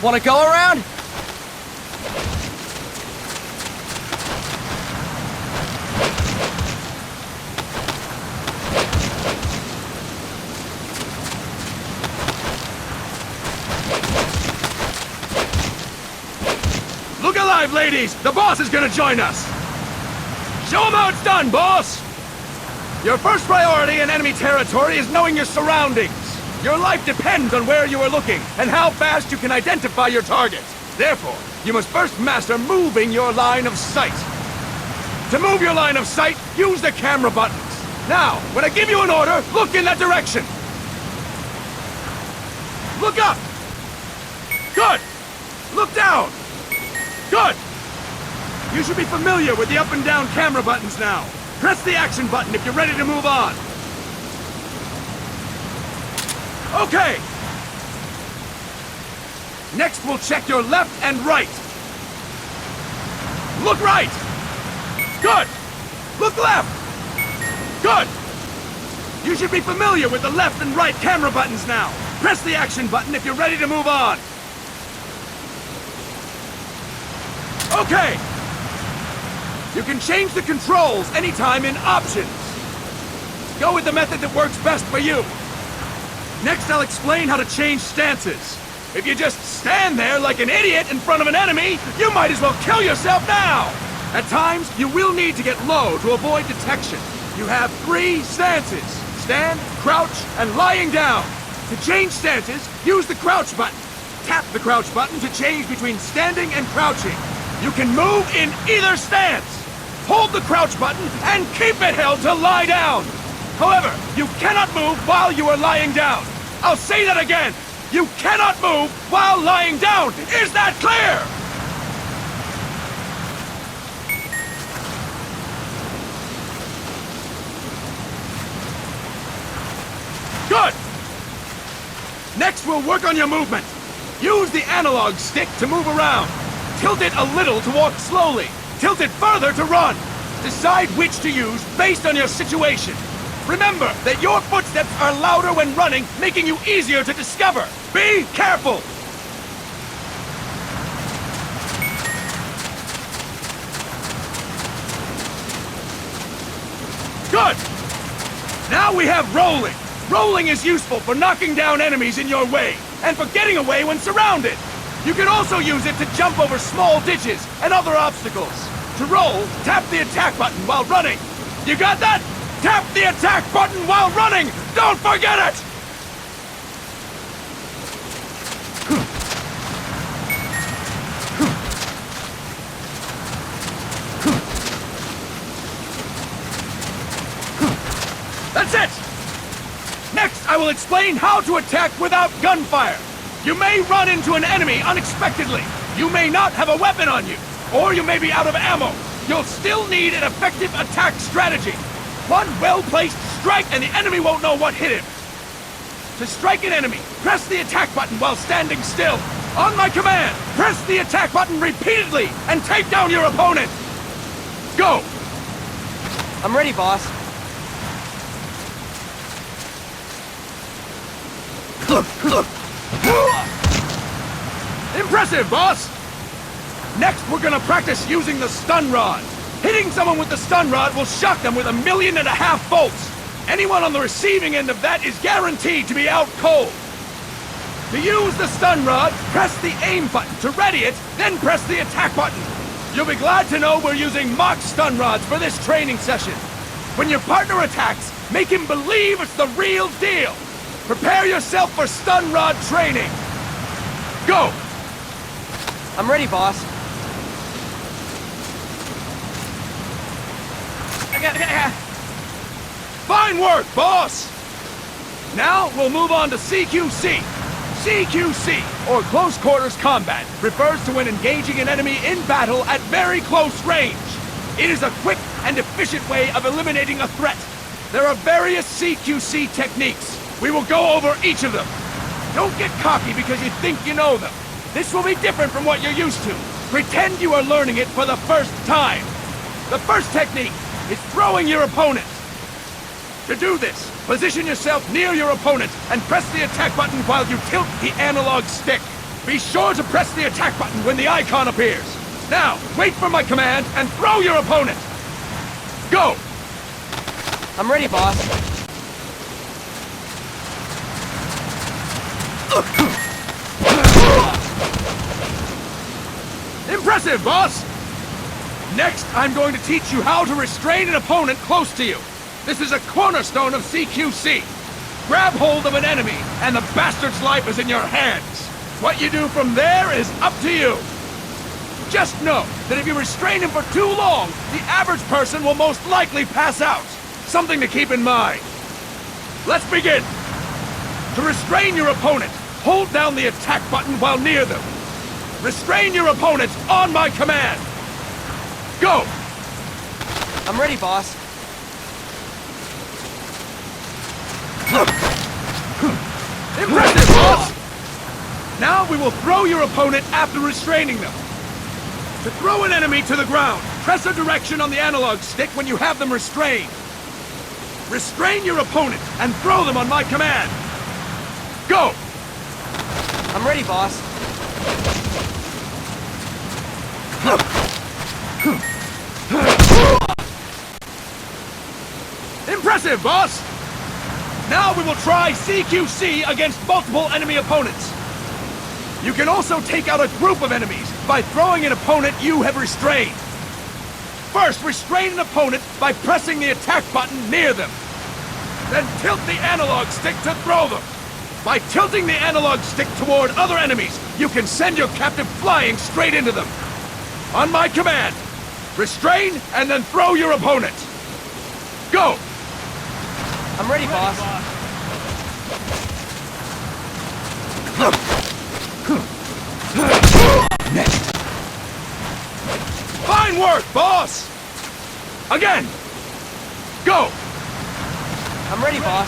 Wanna go around? Look alive, ladies! The boss is gonna join us! Show him how it's done, boss! Your first priority in enemy territory is knowing your surroundings. Your life depends on where you are looking and how fast you can identify your target. Therefore, you must first master moving your line of sight. To move your line of sight, use the camera buttons. Now, when I give you an order, look in that direction. Look up! Good! Look down! Good! You should be familiar with the up and down camera buttons now. Press the action button if you're ready to move on. Okay! Next, we'll check your left and right. Look right! Good! Look left! Good! You should be familiar with the left and right camera buttons now. Press the action button if you're ready to move on. Okay! You can change the controls anytime in Options. Go with the method that works best for you. Next, I'll explain how to change stances. If you just stand there like an idiot in front of an enemy, you might as well kill yourself now! At times, you will need to get low to avoid detection. You have 3 stances: stand, crouch, and lying down. To change stances, use the crouch button. Tap the crouch button to change between standing and crouching. You can move in either stance. Hold the crouch button and keep it held to lie down. However, you cannot move while you are lying down. I'll say that again. You cannot move while lying down. Is that clear? Good. Next, we'll work on your movement. Use the analog stick to move around. Tilt it a little to walk slowly. Tilt it further to run. Decide which to use based on your situation. Remember that your footsteps are louder when running, making you easier to discover. Be careful! Good! Now we have rolling. Rolling is useful for knocking down enemies in your way, and for getting away when surrounded. You can also use it to jump over small ditches and other obstacles. To roll, tap the attack button while running. You got that? Tap the attack button while running! Don't forget it! That's it! Next, I will explain how to attack without gunfire. You may run into an enemy unexpectedly. You may not have a weapon on you, or you may be out of ammo. You'll still need an effective attack strategy. One well-placed strike and the enemy won't know what hit him. To strike an enemy, press the attack button while standing still. On my command, press the attack button repeatedly and take down your opponent. Go! I'm ready, boss. Impressive, boss! Next, we're gonna practice using the stun rod. Hitting someone with the stun rod will shock them with 1.5 million volts. Anyone on the receiving end of that is guaranteed to be out cold. To use the stun rod, press the aim button to ready it, then press the attack button. You'll be glad to know we're using mock stun rods for this training session. When your partner attacks, make him believe it's the real deal. Prepare yourself for stun rod training. Go! I'm ready, boss. Fine work, boss! Now, we'll move on to CQC. CQC, or Close Quarters Combat, refers to when engaging an enemy in battle at very close range. It is a quick and efficient way of eliminating a threat. There are various CQC techniques. We will go over each of them. Don't get cocky because you think you know them. This will be different from what you're used to. Pretend you are learning it for the first time. The first technique is throwing your opponent. To do this, position yourself near your opponent and press the attack button while you tilt the analog stick. Be sure to press the attack button when the icon appears. Now, wait for my command and throw your opponent. Go! I'm ready, boss. Impressive, boss! Next, I'm going to teach you how to restrain an opponent close to you. This is a cornerstone of CQC. Grab hold of an enemy, and the bastard's life is in your hands. What you do from there is up to you. Just know that if you restrain him for too long, the average person will most likely pass out. Something to keep in mind. Let's begin. To restrain your opponent, hold down the attack button while near them. Restrain your opponent on my command. Go! I'm ready, boss. Impressive, boss! Now we will throw your opponent after restraining them. To throw an enemy to the ground, press a direction on the analog stick when you have them restrained. Restrain your opponent and throw them on my command. Go! I'm ready, boss. Impressive, boss! Now we will try CQC against multiple enemy opponents. You can also take out a group of enemies by throwing an opponent you have restrained. First, restrain an opponent by pressing the attack button near them. Then tilt the analog stick to throw them. By tilting the analog stick toward other enemies, you can send your captive flying straight into them. On my command, restrain and then throw your opponent. Go! I'm ready, boss. Next. Fine work, boss! Again! Go! I'm ready, boss.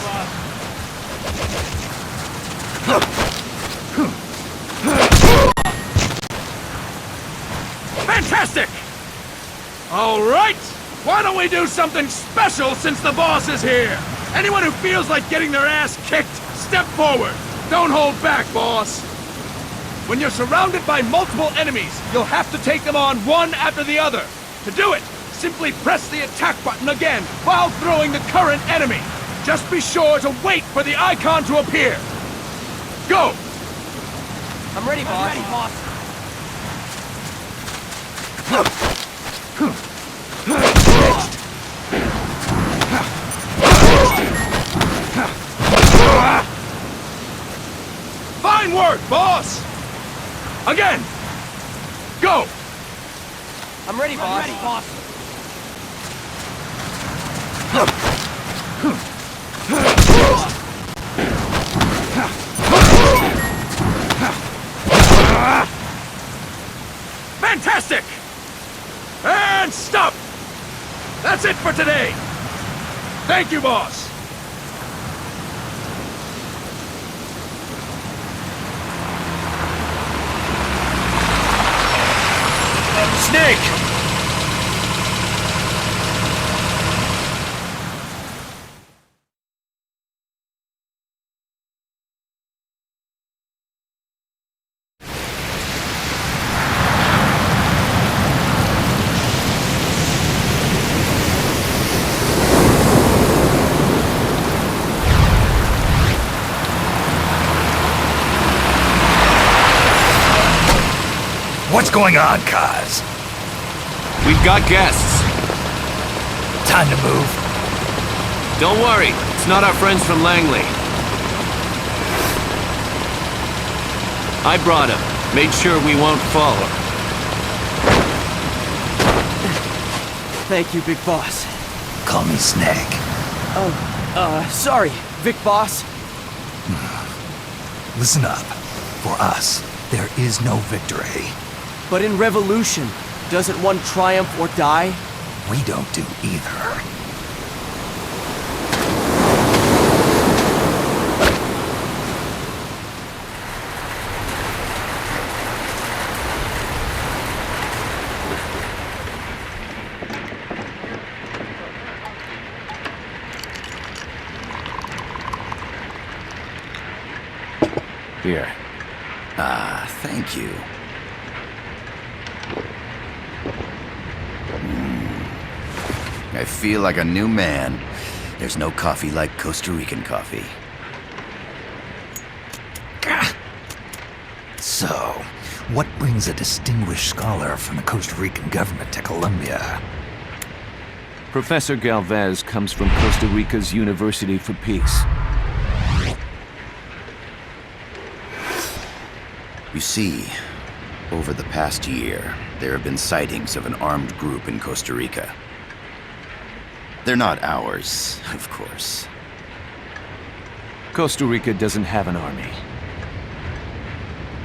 Fantastic! All right! Why don't we do something special since the boss is here? Anyone who feels like getting their ass kicked, step forward. Don't hold back, boss. When you're surrounded by multiple enemies, you'll have to take them on one after the other. To do it, simply press the attack button again while throwing the current enemy. Just be sure to wait for the icon to appear. Go! I'm ready, boss. Fine work, boss! Again! Go! I'm ready, boss. Fantastic! And stop! That's it for today! Thank you, boss! Snake! What's going on, Kaz? We've got guests. Time to move. Don't worry, it's not our friends from Langley. I brought him. Made sure we won't follow. Thank you, big boss. Call me Snake. Sorry, Vic boss. Listen up. For us, there is no victory. But in revolution, doesn't one triumph or die? We don't do either. Here. Ah, Thank you. I feel like a new man. There's no coffee like Costa Rican coffee. So, what brings a distinguished scholar from the Costa Rican government to Colombia? Professor Galvez comes from Costa Rica's University for Peace. You see, over the past year, there have been sightings of an armed group in Costa Rica. They're not ours, of course. Costa Rica doesn't have an army.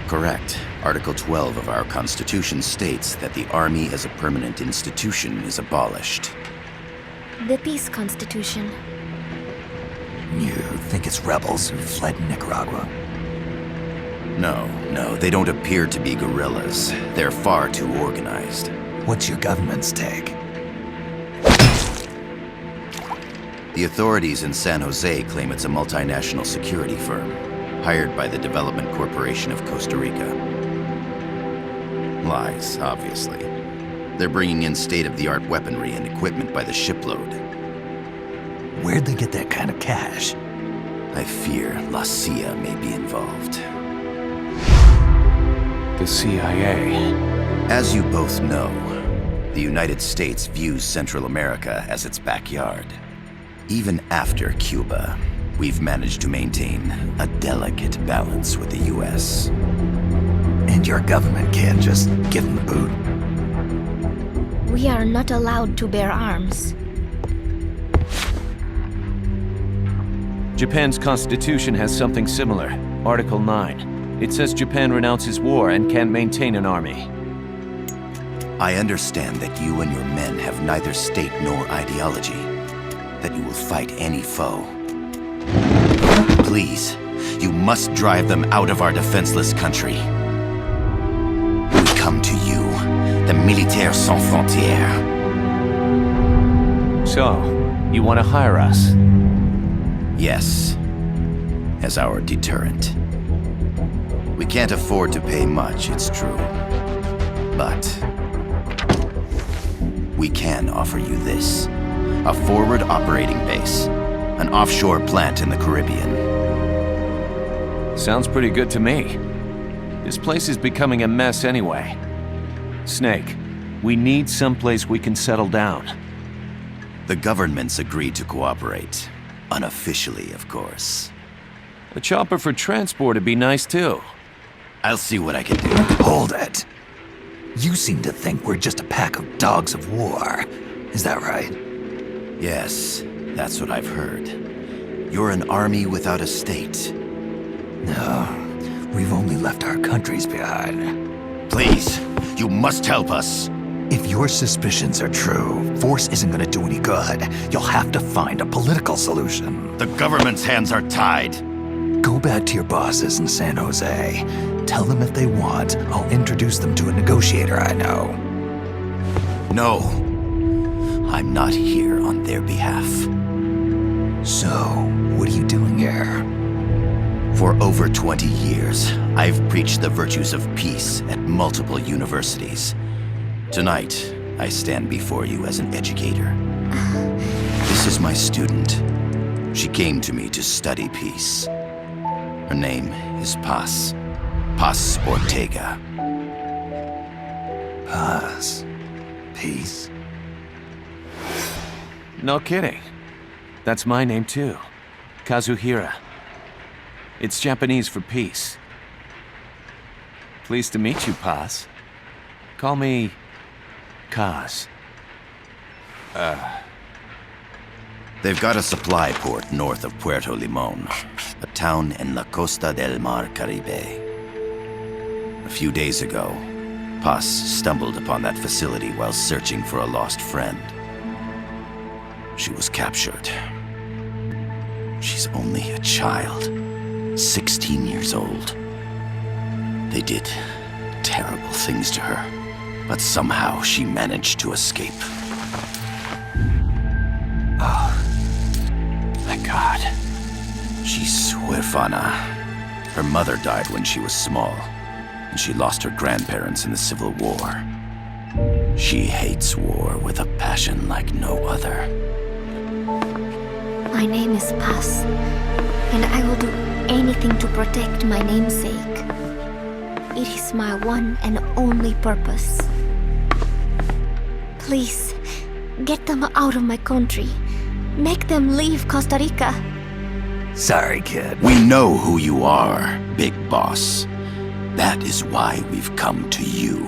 Correct. Article 12 of our Constitution states that the Army as a permanent institution is abolished. The Peace Constitution. You think it's rebels who fled Nicaragua? No, they don't appear to be guerrillas. They're far too organized. What's your government's take? The authorities in San Jose claim it's a multinational security firm, hired by the Development Corporation of Costa Rica. Lies, obviously. They're bringing in state-of-the-art weaponry and equipment by the shipload. Where'd they get that kind of cash? I fear La CIA may be involved. The CIA. As you both know, the United States views Central America as its backyard. Even after Cuba, we've managed to maintain a delicate balance with the US. And your government can't just give them the boot? We are not allowed to bear arms. Japan's constitution has something similar. Article 9. It says Japan renounces war and can't maintain an army. I understand that you and your men have neither state nor ideology. That you will fight any foe. Please, you must drive them out of our defenseless country. We come to you, the Militaires Sans Frontières. So, you want to hire us? Yes, as our deterrent. We can't afford to pay much, it's true. But we can offer you this. A forward operating base. An offshore plant in the Caribbean. Sounds pretty good to me. This place is becoming a mess anyway. Snake, we need someplace we can settle down. The government's agreed to cooperate. Unofficially, of course. A chopper for transport would be nice too. I'll see what I can do. Hold it. You seem to think we're just a pack of dogs of war. Is that right? Yes, that's what I've heard. You're an army without a state. No, we've only left our countries behind. Please, you must help us. If your suspicions are true, force isn't gonna do any good. You'll have to find a political solution. The government's hands are tied. Go back to your bosses in San Jose. Tell them if they want, I'll introduce them to a negotiator I know. No. I'm not here on their behalf. So, what are you doing here? For over 20 years, I've preached the virtues of peace at multiple universities. Tonight, I stand before you as an educator. This is my student. She came to me to study peace. Her name is Paz. Paz Ortega. Paz. Peace. No kidding. That's my name too. Kazuhira. It's Japanese for peace. Pleased to meet you, Paz. Call me Kaz. They've got a supply port north of Puerto Limon, a town in La Costa del Mar Caribe. A few days ago, Paz stumbled upon that facility while searching for a lost friend. She was captured. She's only a child, 16 years old. They did terrible things to her, but somehow she managed to escape. Oh, thank God. She's huérfana. Her mother died when she was small. and she lost her grandparents in the Civil War. She hates war with a passion like no other. My name is Paz, and I will do anything to protect my namesake. It is my one and only purpose. Please, get them out of my country. Make them leave Costa Rica. Sorry, kid. We know who you are, Big Boss. That is why we've come to you.